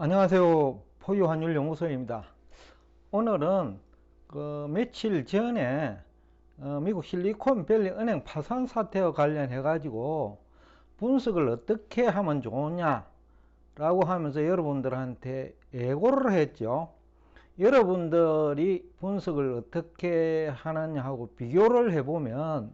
안녕하세요. 포유환율연구소입니다. 오늘은 며칠 전에 미국 실리콘밸리 은행 파산 사태와 관련해 가지고 분석을 어떻게 하면 좋으냐라고 하면서 여러분들한테 예고를 했죠. 여러분들이 분석을 어떻게 하느냐 하고 비교를 해보면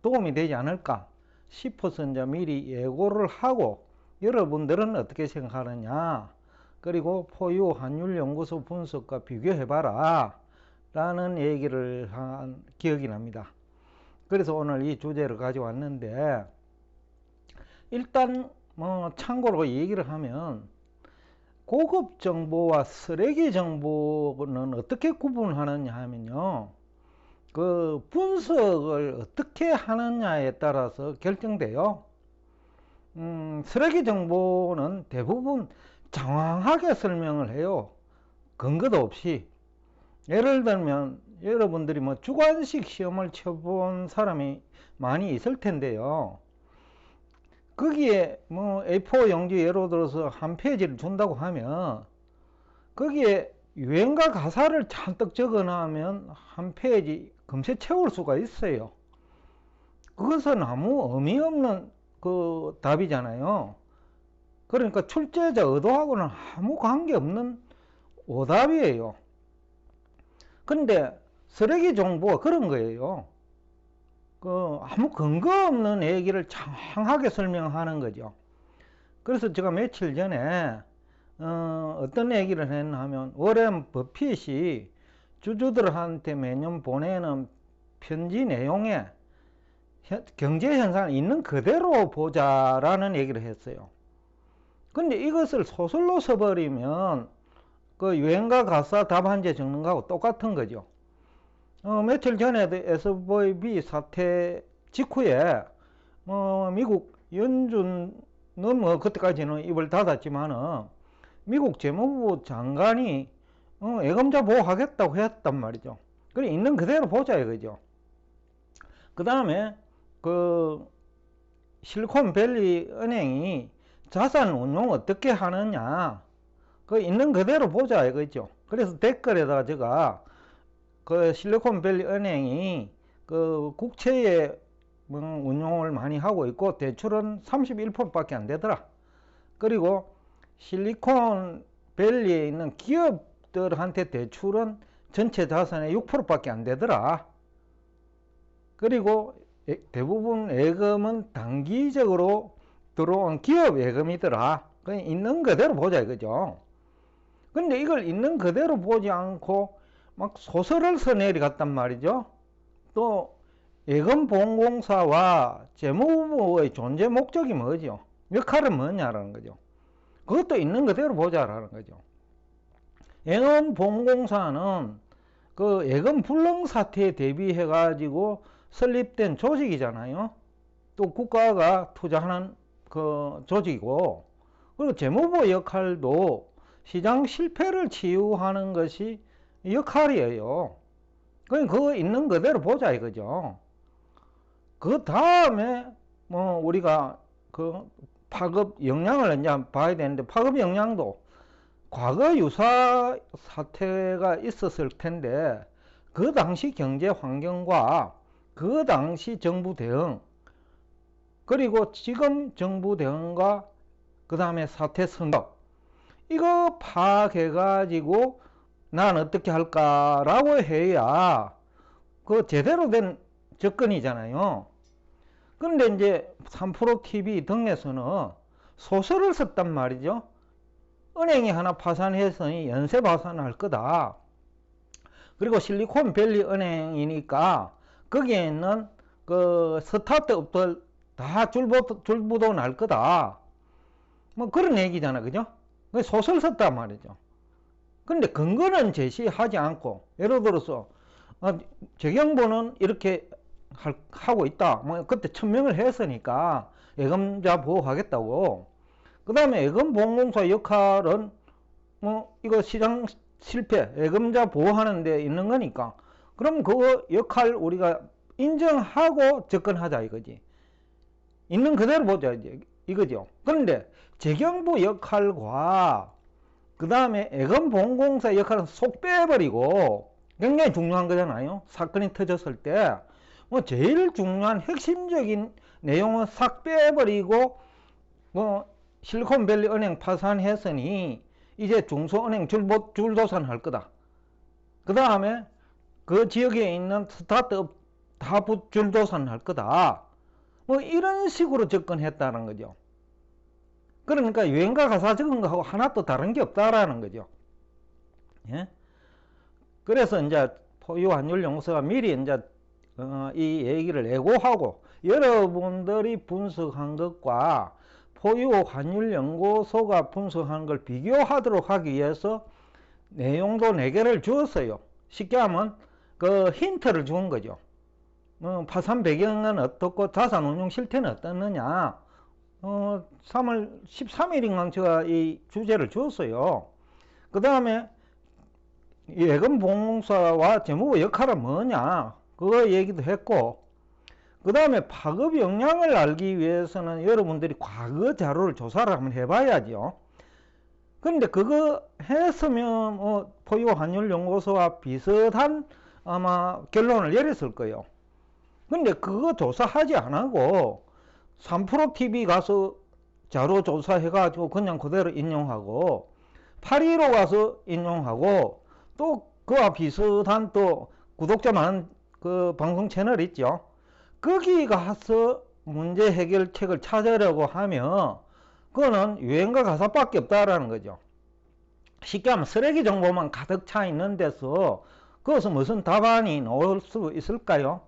도움이 되지 않을까 싶어서 이제 미리 예고를 하고, 여러분들은 어떻게 생각하느냐, 그리고 포유 환율 연구소 분석과 비교해봐라 라는 얘기를 한 기억이 납니다. 그래서 오늘 이 주제를 가져왔는데, 일단 참고로 얘기를 하면, 고급 정보와 쓰레기 정보는 어떻게 구분하느냐 하면요, 그 분석을 어떻게 하느냐에 따라서 결정돼요. 쓰레기 정보는 대부분 장황하게 설명을 해요. 근거도 없이. 예를 들면 여러분들이 주관식 시험을 쳐본 사람이 많이 있을 텐데요. 거기에 A4 용지 예로 들어서 한 페이지를 준다고 하면 거기에 유행가 가사를 잔뜩 적어 놓으면 한 페이지 금세 채울 수가 있어요. 그것은 아무 의미 없는 그 답이잖아요. 그러니까 출제자 의도하고는 아무 관계없는 오답이에요. 근데 쓰레기 정보가 그런 거예요. 아무 근거 없는 얘기를 장황하게 설명하는 거죠. 그래서 제가 며칠 전에 어떤 얘기를 했나 하면, 워렌 버핏이 주주들한테 매년 보내는 편지 내용에 경제 현상을 있는 그대로 보자라는 얘기를 했어요. 근데 이것을 소설로 써버리면 그 유행가 가사 답안지 적는 거하고 똑같은 거죠. 며칠 전에도 SVB 사태 직후에 미국 연준은 그때까지는 입을 닫았지만은 미국 재무부 장관이 예금자 보호하겠다고 했단 말이죠. 그래, 있는 그대로 보자 이거죠. 그 다음에 그 실리콘밸리 은행이 자산 운용 어떻게 하느냐, 그 있는 그대로 보자 이거죠. 그래서 댓글에다가 제가 그 실리콘밸리 은행이 그 국채의 운용을 많이 하고 있고 대출은 31%밖에 안 되더라. 그리고 실리콘밸리에 있는 기업들한테 대출은 전체 자산의 6%밖에 안 되더라. 그리고 대부분 예금은 단기적으로 들어온 기업 예금이더라. 그냥 있는 그대로 보자 이거죠. 근데 이걸 있는 그대로 보지 않고 막 소설을 써내리 갔단 말이죠. 또 예금보험공사와 재무부의 존재 목적이 뭐죠? 역할은 뭐냐라는 거죠. 그것도 있는 그대로 보자라는 거죠. 예금보험공사는 그 예금 불능 사태에 대비해 가지고 설립된 조직이잖아요. 또 국가가 투자하는 그 조직이고, 그리고 재무부 역할도 시장 실패를 치유하는 것이 역할이에요. 그거 있는 그대로 보자 이거죠. 그 다음에 우리가 그 파급 영향을 이제 봐야 되는데, 파급 영향도 과거 유사 사태가 있었을 텐데 그 당시 경제 환경과 그 당시 정부 대응, 그리고 지금 정부 대응과 그 다음에 사태 성격, 이거 파악해 가지고 난 어떻게 할까라고 해야 그 제대로 된 접근이잖아요. 그런데 이제 3프로TV 등에서는 소설을 썼단 말이죠. 은행이 하나 파산했으니 연쇄 파산할 거다. 그리고 실리콘밸리 은행이니까 거기에 있는 그 스타트업들 다 줄부도 날 거다. 그런 얘기잖아, 그죠? 소설 썼단 말이죠. 근데 근거는 제시하지 않고, 예를 들어서 재경부는 이렇게 하고 있다. 그때 천명을 했으니까 예금자 보호하겠다고. 그 다음에 예금보험공사 역할은 이거 시장 실패, 예금자 보호하는 데 있는 거니까, 그럼 그 역할 우리가 인정하고 접근하자 이거지. 있는 그대로 보자 이제. 이거죠. 그런데 재경부 역할과 그 다음에 애금보험공사 역할은 쏙 빼버리고, 굉장히 중요한 거잖아요. 사건이 터졌을 때 뭐 제일 중요한 핵심적인 내용은 싹 빼버리고, 뭐 실리콘밸리 은행 파산했으니 이제 중소은행 줄도산 할 거다. 그 다음에 그 지역에 있는 스타트업 다 줄도산 할 거다. 뭐 이런 식으로 접근했다는 거죠. 그러니까 유행가 가사 적은 거하고 하나도 다른 게 없다라는 거죠. 예? 그래서 이제 포유환율연구소가 미리 이제 이 얘기를 예고하고, 여러분들이 분석한 것과 포유환율연구소가 분석한 걸 비교하도록 하기 위해서 내용도 4개를 주었어요. 쉽게 하면 그 힌트를 준 거죠. 파산 배경은 어떻고 자산운용 실태는 어떻느냐. 3월 13일인가 제가 이 주제를 주었어요. 그 다음에 예금보험사와 재무부 역할은 뭐냐, 그거 얘기도 했고, 그 다음에 파급 역량을 알기 위해서는 여러분들이 과거 자료를 조사를 한번 해봐야죠. 근데 그거 했으면 포유환율연구소와 비슷한 아마 결론을 내렸을 거예요. 근데 그거 조사하지 않고 3프로TV 가서 자료 조사해가지고 그냥 그대로 인용하고, 815 가서 인용하고, 또 그와 비슷한 또 구독자 많은 그 방송 채널 있죠. 거기 가서 문제 해결책을 찾으려고 하면 그거는 유행가 가사밖에 없다라는 거죠. 쉽게 하면 쓰레기 정보만 가득 차 있는 데서 그것은 무슨 답안이 나올 수 있을까요?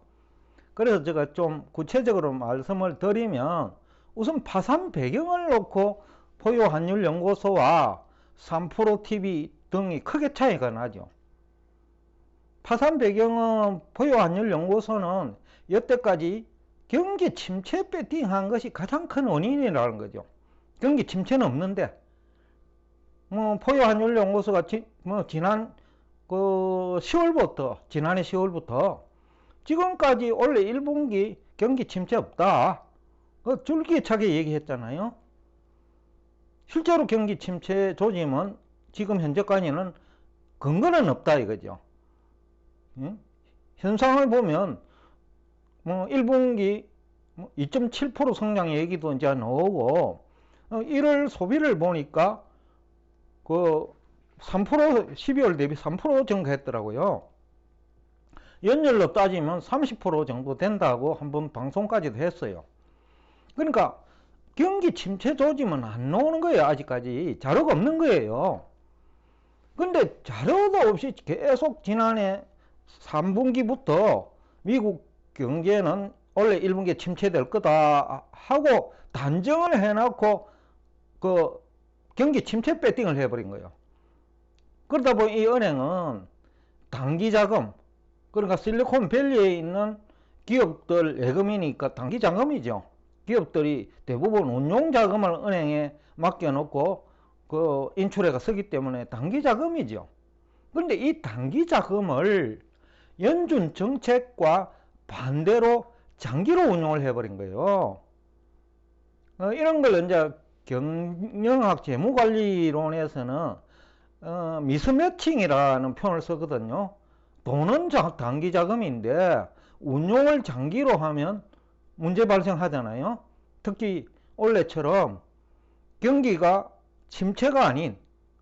그래서 제가 좀 구체적으로 말씀을 드리면, 우선 파산 배경을 놓고 포유환율연구소와 3프로TV 등이 크게 차이가 나죠. 파산 배경은 포유환율연구소는 여태까지 경기 침체 배팅한 것이 가장 큰 원인이라는 거죠. 경기 침체는 없는데, 포유환율연구소가 지난 지난해 10월부터 지금까지 올해 1분기 경기 침체 없다, 줄기차게 얘기했잖아요. 실제로 경기 침체 조짐은 지금 현재까지는 근거는 없다 이거죠. 현상을 보면 1분기 2.7% 성장 얘기도 이제 나오고, 1월 소비를 보니까 그 3% 12월 대비 3% 증가했더라고요. 연율로 따지면 30% 정도 된다고 한번 방송까지도 했어요. 그러니까 경기 침체 조짐은 안 나오는 거예요. 아직까지 자료가 없는 거예요. 근데 자료도 없이 계속 지난해 3분기부터 미국 경제는 원래 1분기에 침체될 거다 하고 단정을 해놓고 그 경기 침체 배팅을 해버린 거예요. 그러다 보니 이 은행은 단기 자금, 그러니까 실리콘밸리에 있는 기업들 예금이니까 단기 자금이죠. 기업들이 대부분 운용 자금을 은행에 맡겨놓고 그 인출해가 쓰기 때문에 단기 자금이죠. 그런데 이 단기 자금을 연준 정책과 반대로 장기로 운용을 해버린 거예요. 이런 걸 이제 경영학 재무관리론에서는 미스매칭이라는 표현을 쓰거든요. 돈은 단기 자금인데 운용을 장기로 하면 문제 발생하잖아요. 특히 올해처럼 경기가 침체가 아닌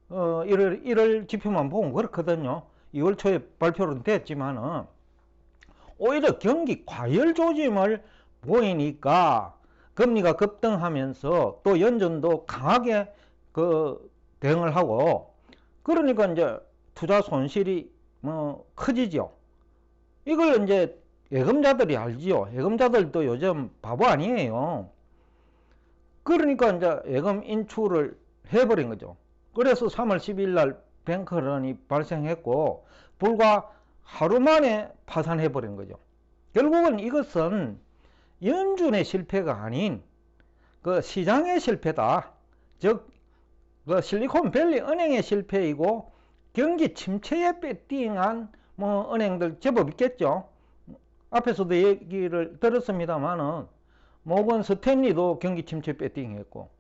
1월 지표만 보면 그렇거든요. 2월 초에 발표는 됐지만은 오히려 경기 과열 조짐을 보이니까 금리가 급등하면서 또 연준도 강하게 대응을 하고, 그러니까 이제 투자 손실이 커지죠. 이걸 이제 예금자들이 알지요. 예금자들도 요즘 바보 아니에요. 그러니까 이제 예금 인출을 해버린 거죠. 그래서 3월 10일 날 뱅크런이 발생했고 불과 하루 만에 파산해버린 거죠. 결국은 이것은 연준의 실패가 아닌 그 시장의 실패다. 즉, 그 실리콘밸리 은행의 실패이고, 경기 침체에 배팅한 은행들 제법 있겠죠. 앞에서도 얘기를 들었습니다만은 모건 스탠리도 경기 침체 배팅했고,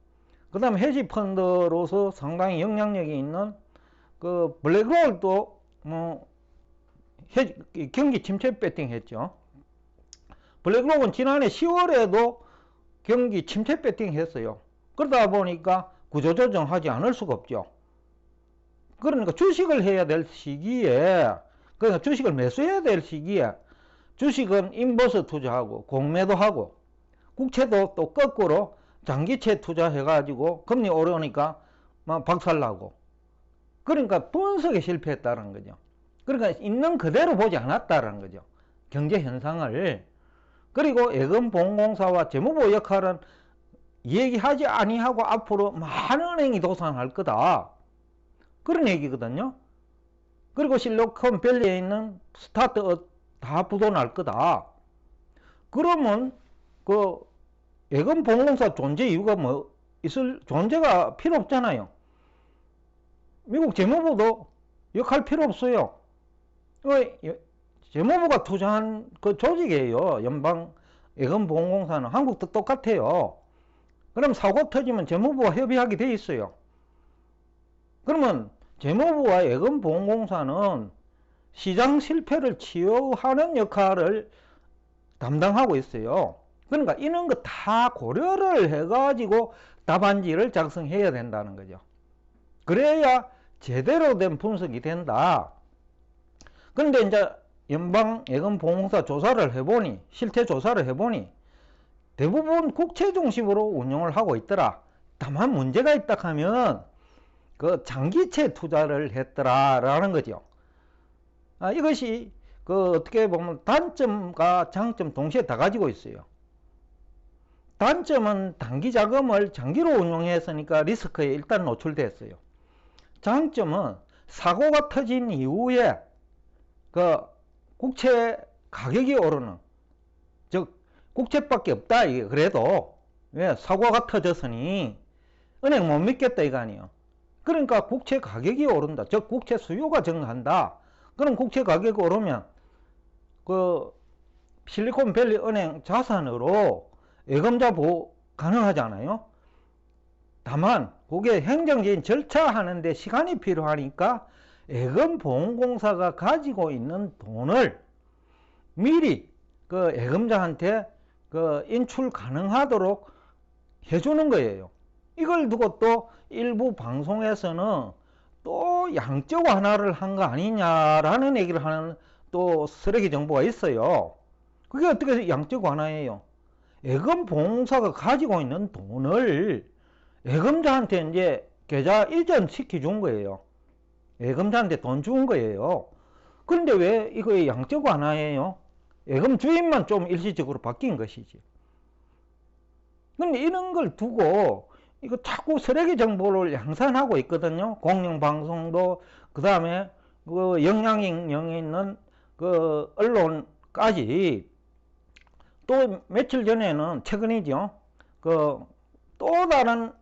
그 다음에 헤지펀드로서 상당히 영향력이 있는 그 블랙록도 뭐 경기 침체 배팅했죠. 블랙록은 지난해 10월에도 경기 침체 배팅했어요. 그러다 보니까 구조조정하지 않을 수가 없죠. 그러니까 주식을 해야 될 시기에, 그러니까 주식을 매수해야 될 시기에 주식은 인버스 투자하고 공매도 하고, 국채도 또 거꾸로 장기채 투자해가지고 금리 오르니까 막 박살나고, 그러니까 분석에 실패했다는 거죠. 그러니까 있는 그대로 보지 않았다는 거죠. 경제 현상을. 그리고 예금보험공사와 재무부 역할은 얘기하지 아니하고 앞으로 많은 은행이 도산할 거다, 그런 얘기거든요. 그리고 실리콘밸리에 있는 스타트업 다 부도날 거다. 그러면 그 예금보험공사 존재 이유가 뭐 있을 존재가 필요 없잖아요. 미국 재무부도 역할 필요 없어요. 재무부가 투자한 그 조직이에요. 연방 예금보험공사는. 한국도 똑같아요. 그럼 사고 터지면 재무부와 협의하게 돼 있어요. 그러면 재무부와 예금보험공사는 시장 실패를 치유하는 역할을 담당하고 있어요. 그러니까 이런 거 다 고려를 해가지고 답안지를 작성해야 된다는 거죠. 그래야 제대로 된 분석이 된다. 그런데 이제 연방예금보험공사 조사를 해보니, 실태 조사를 해보니 대부분 국채 중심으로 운용을 하고 있더라. 다만 문제가 있다 하면 그 장기채 투자를 했더라라는 거죠. 이것이 그 어떻게 보면 단점과 장점 동시에 다 가지고 있어요. 단점은 단기 자금을 장기로 운용했으니까 리스크에 일단 노출됐어요. 장점은 사고가 터진 이후에 그 국채 가격이 오르는, 즉 국채밖에 없다 이게. 그래도 왜 사고가 터졌으니 은행 못 믿겠다 이거 아니에요. 그러니까 국채 가격이 오른다, 즉 국채 수요가 증가한다. 그럼 국채 가격이 오르면 그 실리콘밸리 은행 자산으로 예금자 보호 가능하잖아요. 다만 그게 행정적인 절차하는데 시간이 필요하니까 예금보험공사가 가지고 있는 돈을 미리 그 예금자한테 그 인출 가능하도록 해주는 거예요. 이걸 두고 또 일부 방송에서는 또 양적 완화를 한 거 아니냐라는 얘기를 하는 또 쓰레기 정보가 있어요. 그게 어떻게 양적 완화예요? 예금보험사가 가지고 있는 돈을 예금자한테 이제 계좌 이전시켜 준 거예요. 예금자한테 돈 준 거예요. 그런데 왜 이거 양적 완화예요? 예금 주인만 좀 일시적으로 바뀐 것이지. 근데 이런 걸 두고 이거 자꾸 쓰레기 정보를 양산하고 있거든요. 공영방송도, 그 다음에 그 영향력 있는 그 언론까지. 또 며칠 전에는, 최근이죠, 그 또 다른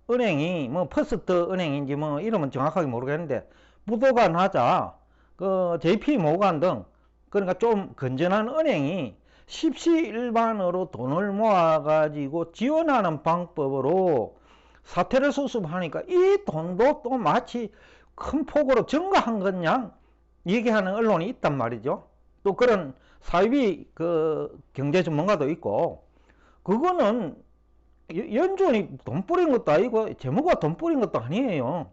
은행이 뭐 퍼스트 은행인지 뭐 이름은 정확하게 모르겠는데 부도가 나자 그 JP 모간 등, 그러니까 좀 건전한 은행이 십시일반으로 돈을 모아가지고 지원하는 방법으로 사태를 수습하니까 이 돈도 또 마치 큰 폭으로 증가한 것냥 얘기하는 언론이 있단 말이죠. 또 그런 사이비 그 경제 전문가도 있고, 그거는 연준이 돈 뿌린 것도 아니고 재무가 돈 뿌린 것도 아니에요.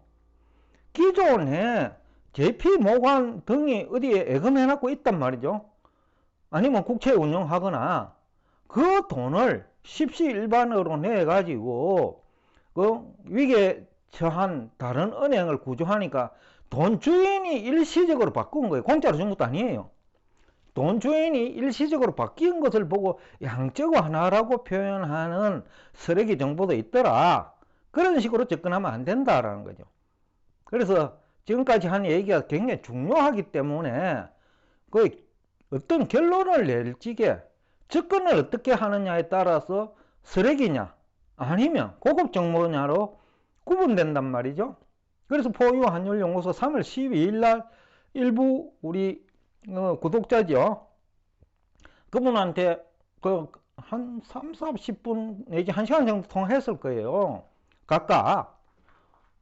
기존에 JP 모간 등이 어디에 예금해놓고 있단 말이죠. 아니면 국채 운용하거나 그 돈을 십시일반으로 내가지고 그 위기에 처한 다른 은행을 구조하니까 돈 주인이 일시적으로 바꾼 거예요. 공짜로 준 것도 아니에요. 돈 주인이 일시적으로 바뀐 것을 보고 양적 완화라고 표현하는 쓰레기 정보도 있더라. 그런 식으로 접근하면 안 된다라는 거죠. 그래서 지금까지 한 얘기가 굉장히 중요하기 때문에 그 어떤 결론을 낼 적에 접근을 어떻게 하느냐에 따라서 쓰레기냐 아니면 고급 정보냐로 구분된단 말이죠. 그래서 포유 환율연구소 3월 12일 날 일부 우리 구독자죠, 그분한테 그 한 3, 40분 내지 1시간 정도 통화했을 거예요. 각각.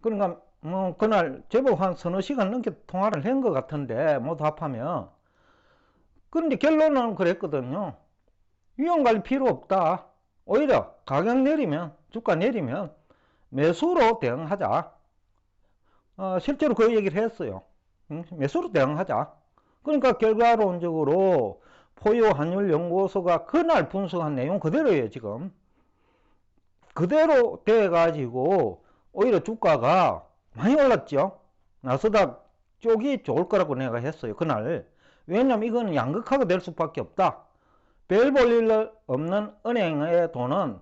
그러니까 뭐 그날 제법 한 서너 시간 넘게 통화를 한 것 같은데 모두 합하면. 그런데 결론은 그랬거든요. 위험 관리 필요 없다. 오히려 가격 내리면, 주가 내리면 매수로 대응하자. 실제로 그 얘기를 했어요. 매수로 대응하자. 그러니까 결과론적으로 포유환율연구소가 그날 분석한 내용 그대로예요. 지금 그대로 돼가지고 오히려 주가가 많이 올랐죠. 나스닥 쪽이 좋을 거라고 내가 했어요. 그날. 왜냐면 이거는 양극화가 될 수밖에 없다. 별 볼 일 없는 은행의 돈은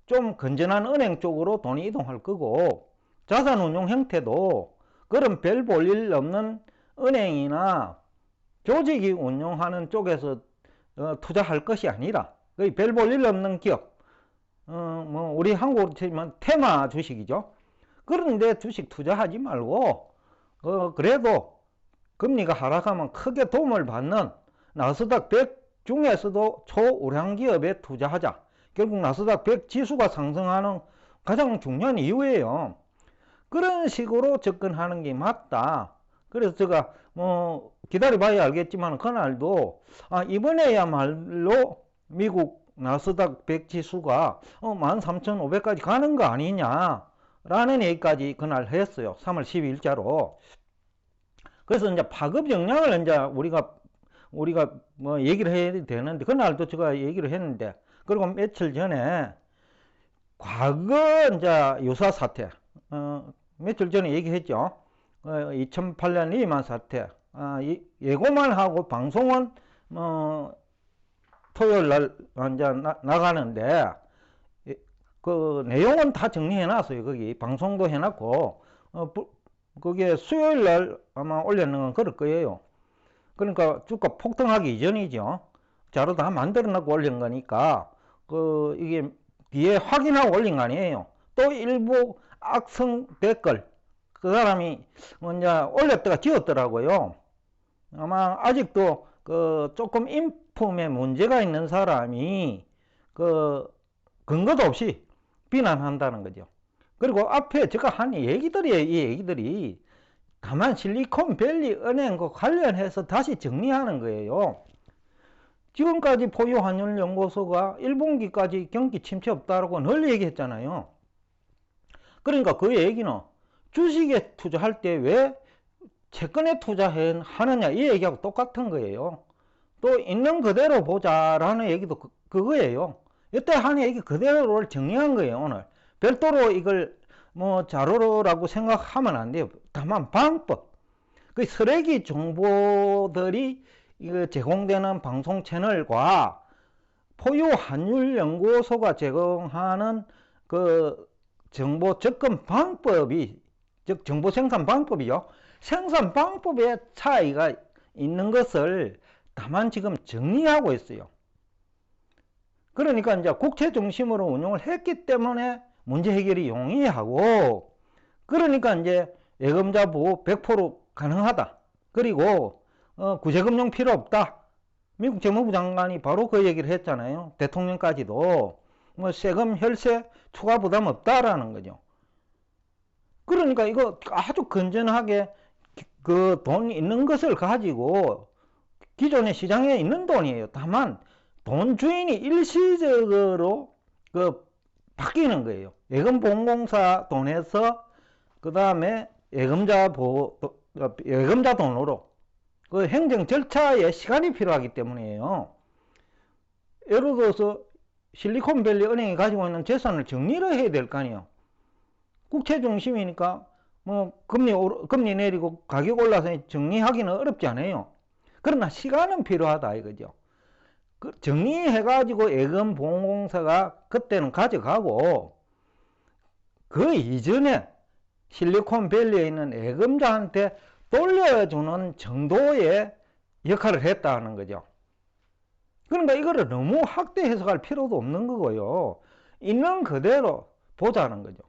좀 건전한 은행 쪽으로 돈이 이동할 거고, 자산운용 형태도 그런 별 볼 일 없는 은행이나 조직이 운영하는 쪽에서 투자할 것이 아니라 별 볼 일 없는 기업, 뭐 우리 한국으로 치면 테마 주식이죠. 그런데 주식 투자하지 말고 그래도 금리가 하락하면 크게 도움을 받는 나스닥 100 중에서도 초우량 기업에 투자하자. 결국 나스닥 100 지수가 상승하는 가장 중요한 이유예요. 그런 식으로 접근하는 게 맞다. 그래서 제가 뭐 기다려봐야 알겠지만 그날도 이번에야말로 미국 나스닥 100 지수가 13,500까지 가는 거 아니냐 라는 얘기까지 그날 했어요. 3월 12일자로. 그래서 이제 파급 역량을 이제 우리가 뭐 얘기를 해야 되는데, 그날도 제가 얘기를 했는데, 그리고 며칠 전에 과거 이제 유사 사태, 며칠 전에 얘기했죠. 2008년 리만 사태, 예고만 하고 방송은 토요일 날 이제 나가는데 그 내용은 다 정리해 놨어요. 거기 방송도 해놨고 거기에 수요일 날 아마 올렸는 건 그럴 거예요. 그러니까 주가 폭등하기 이전이죠. 자료 다 만들어 놓고 올린 거니까 이게 뒤에 확인하고 올린 거 아니에요. 또 일부 악성 댓글 그 사람이 먼저 올렸다가 지웠더라고요. 아마 아직도 조금 인품에 문제가 있는 사람이 근거도 없이 비난한다는 거죠. 그리고 앞에 제가 한 얘기들이에요. 이 얘기들이 다만 실리콘밸리 은행과 관련해서 다시 정리하는 거예요. 지금까지 포유환율연구소가 1분기까지 경기 침체 없다라고 널리 얘기했잖아요. 그러니까 그 얘기는 주식에 투자할 때 왜 채권에 투자하느냐 이 얘기하고 똑같은 거예요. 또 있는 그대로 보자라는 얘기도 그거예요. 이때 한 얘기 그대로를 정리한 거예요. 오늘 별도로 이걸 뭐 자료라고 생각하면 안 돼요. 다만 방법, 그 쓰레기 정보들이 제공되는 방송 채널과 포유환율연구소가 제공하는 그 정보 접근 방법이, 즉 정보 생산 방법이요. 생산 방법의 차이가 있는 것을 다만 지금 정리하고 있어요. 그러니까 이제 국채 중심으로 운용을 했기 때문에 문제 해결이 용이하고, 그러니까 이제 예금자 보호 100% 가능하다. 그리고 구제금융 필요 없다. 미국 재무부 장관이 바로 그 얘기를 했잖아요. 대통령까지도 뭐 세금 혈세 추가 부담 없다라는 거죠. 그러니까 이거 아주 건전하게 그 돈 있는 것을 가지고 기존의 시장에 있는 돈이에요. 다만 돈 주인이 일시적으로 바뀌는 거예요. 예금보험공사 돈에서 그 다음에 예금자 돈으로 그 행정 절차에 시간이 필요하기 때문이에요. 예를 들어서 실리콘밸리 은행이 가지고 있는 재산을 정리를 해야 될 거 아니에요. 국채 중심이니까 뭐 금리 내리고 가격 올라서 정리하기는 어렵지 않아요. 그러나 시간은 필요하다 이거죠. 정리해가지고 예금보험공사가 그때는 가져가고, 그 이전에 실리콘밸리에 있는 예금자한테 돌려주는 정도의 역할을 했다는 거죠. 그러니까 이거를 너무 확대 해석할 필요도 없는 거고요. 있는 그대로 보자는 거죠.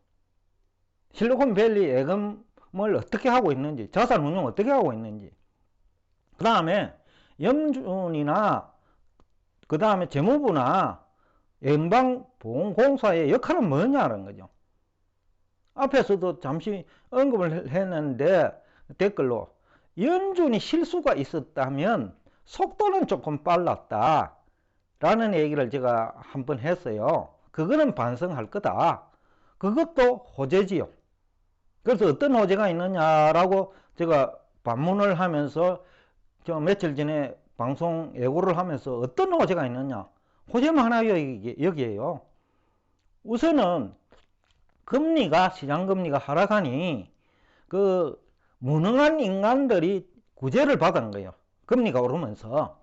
실리콘밸리 예금을 어떻게 하고 있는지, 자산 운용 어떻게 하고 있는지, 그 다음에 염준이나 그 다음에 재무부나 연방보건공사의 역할은 뭐냐는 거죠. 앞에서도 잠시 언급을 했는데 댓글로 연준이 실수가 있었다면 속도는 조금 빨랐다 라는 얘기를 제가 한번 했어요. 그거는 반성할 거다. 그것도 호재지요. 그래서 어떤 호재가 있느냐라고 제가 반문을 하면서 저 며칠 전에 방송 예고를 하면서 어떤 호재가 있느냐. 호재만 하나 여기에요. 우선은 금리가, 시장금리가 하락하니 그 무능한 인간들이 구제를 받은 거예요. 금리가 오르면서.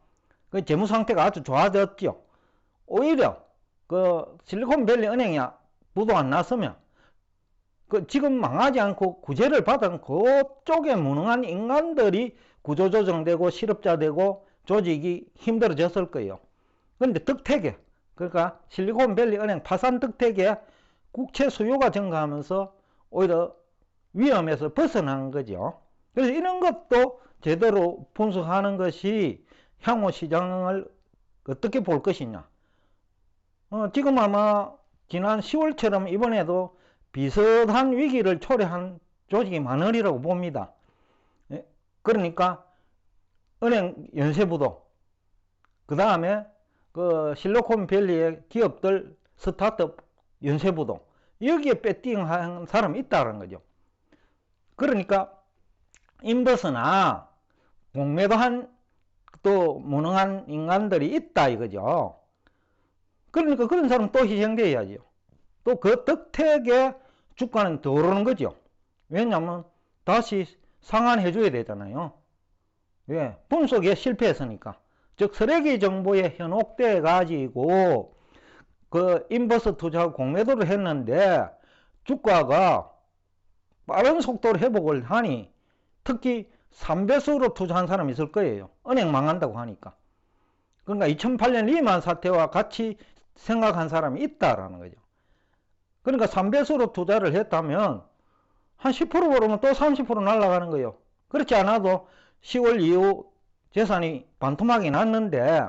그 재무 상태가 아주 좋아졌죠. 오히려 그 실리콘밸리 은행이 부도 안 났으면 그 지금 망하지 않고 구제를 받은 그쪽에 무능한 인간들이 구조조정되고 실업자 되고 조직이 힘들어졌을 거예요. 그런데 덕택에, 그러니까 실리콘밸리 은행 파산 덕택에 국채 수요가 증가하면서 오히려 위험에서 벗어난 거죠. 그래서 이런 것도 제대로 분석하는 것이 향후 시장을 어떻게 볼 것이냐. 지금 아마 지난 10월처럼 이번에도 비슷한 위기를 초래한 조직이 많으리라고 봅니다. 그러니까 은행 연쇄부도, 그 다음에 그 실리콘밸리의 기업들 스타트업 연쇄부도, 여기에 배팅한 사람이 있다는 거죠. 그러니까 인버스나 공매도한 또 무능한 인간들이 있다 이거죠. 그러니까 그런 사람 또 희생돼야죠. 또 그 덕택에 주가는 더 오르는 거죠. 왜냐하면 다시 상환해 줘야 되잖아요. 왜? 분석에 실패했으니까. 즉 쓰레기 정보에 현혹돼 가지고 그 인버스 투자 공매도를 했는데 주가가 빠른 속도로 회복을 하니 특히 3배수로 투자한 사람이 있을 거예요. 은행 망한다고 하니까. 그러니까 2008년 리만 사태와 같이 생각한 사람이 있다라는 거죠. 그러니까 3배수로 투자를 했다면 한 10% 오르면 또 30% 날아가는 거예요. 그렇지 않아도 10월 이후 재산이 반토막이 났는데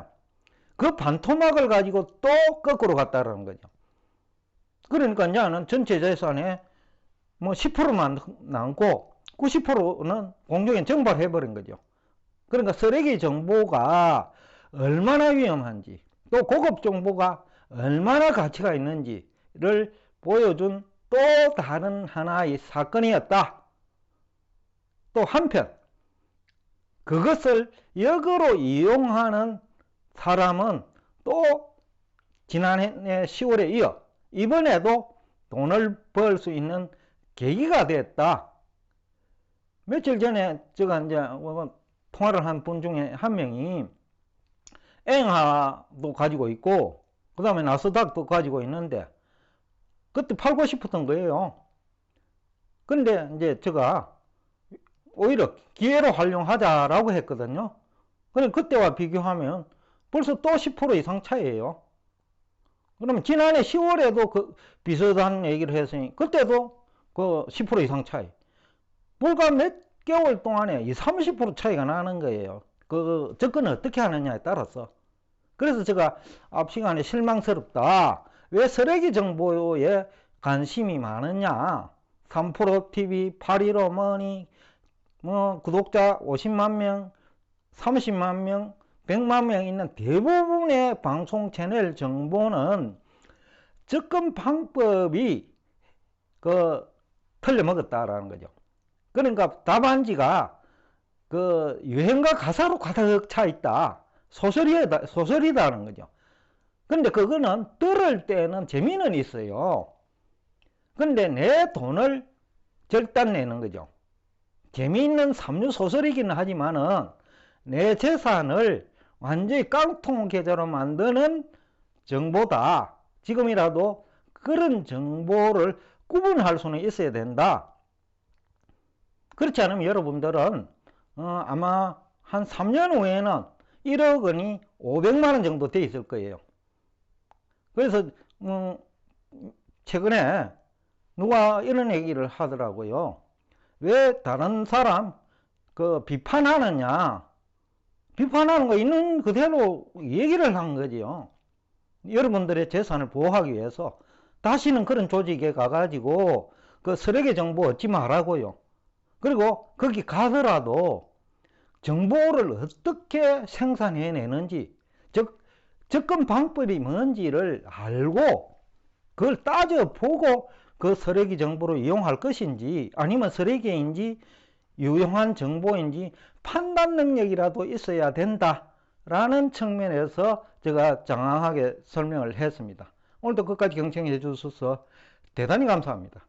그 반토막을 가지고 또 거꾸로 갔다라는 거죠. 그러니까 이제는 전체 재산의 뭐 10%만 남고 90%는 공중에 증발해버린 거죠. 그러니까 쓰레기 정보가 얼마나 위험한지, 또 고급 정보가 얼마나 가치가 있는지를 보여준 또 다른 하나의 사건이었다. 또 한편 그것을 역으로 이용하는 사람은 또 지난해 10월에 이어 이번에도 돈을 벌 수 있는 계기가 됐다. 며칠 전에 제가 이제 통화를 한 분 중에 한 명이 앵하도 가지고 있고 그 다음에 나스닥도 가지고 있는데 그때 팔고 싶었던 거예요. 근데 이제 제가 오히려 기회로 활용하자라고 했거든요. 그럼 그때와 비교하면 벌써 또 10% 이상 차이에요. 그러면 지난해 10월에도 그 비슷한 얘기를 했으니 그때도 그 10% 이상 차이. 불과 몇 개월 동안에 20, 30% 차이가 나는 거예요. 그 접근을 어떻게 하느냐에 따라서. 그래서 제가 앞 시간에 실망스럽다. 왜 쓰레기 정보에 관심이 많으냐. 3프로TV, 815머니, 뭐 구독자 50만 명, 30만 명, 100만 명 있는 대부분의 방송 채널 정보는 접근 방법이 그 틀려먹었다라는 거죠. 그러니까 답안지가 그 유행가 가사로 가득 차 있다. 소설이다는 거죠. 근데 그거는 들을 때는 재미는 있어요. 근데 내 돈을 절단내는 거죠. 재미있는 삼류 소설이기는 하지만은 내 재산을 완전히 깡통 계좌로 만드는 정보다. 지금이라도 그런 정보를 구분할 수는 있어야 된다. 그렇지 않으면 여러분들은 아마 한 3년 후에는 1억 원이 500만 원 정도 돼 있을 거예요. 그래서 최근에 누가 이런 얘기를 하더라고요. 왜 다른 사람 그 비판하느냐. 비판하는 거 있는 그대로 얘기를 한 거지요. 여러분들의 재산을 보호하기 위해서 다시는 그런 조직에 가가지고 그 쓰레기 정보 얻지 말라고요. 그리고 거기 가더라도 정보를 어떻게 생산해내는지, 즉 접근 방법이 뭔지를 알고 그걸 따져보고 그 쓰레기 정보를 이용할 것인지, 아니면 쓰레기인지 유용한 정보인지 판단 능력이라도 있어야 된다라는 측면에서 제가 장황하게 설명을 했습니다. 오늘도 끝까지 경청해 주셔서 대단히 감사합니다.